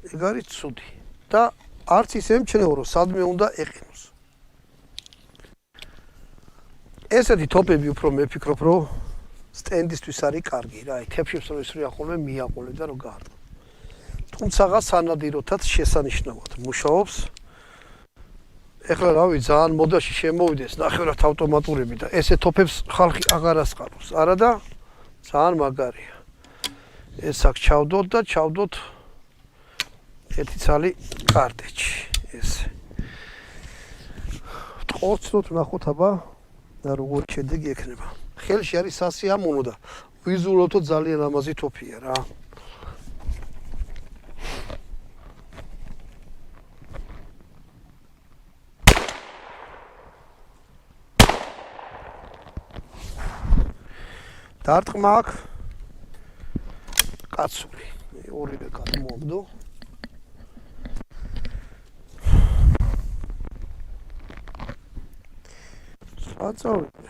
ეგ არის ცუდი და არც ის ემჩნეო რომ სადმე უნდა ეყინოს. ესეთი ტოპები უფრო მე ვფიქრობ რომ სტენდისთვის არის კარგი რა, თეფშებს რომ ისრია ხოლმე მიაყოლე და რომ გაარტყო. თუმცა სანადიროთაც შესანიშნავად მუშაობს. ეხლა რავი ძალიან მოდაში შემოვიდეს ნახევრად ავტომატურები და ესე ტოპებს ხალხი აღარ ასყაროს. არა და ძალიან მაგარია. ეს აქ ჩავდოთ და ჩავდოთ ერთი ცალი კარტეჩი ესე. ტყორცნოთ ვნახოთ აბა და როგორ შედეგი ექნება. ხელში არის სასიამოვნო და ვიზუალურად ძალიან ლამაზი ტოპია რა. დარტყმა აქვს კაცური. ორივე გადმოვაგდო. საწავი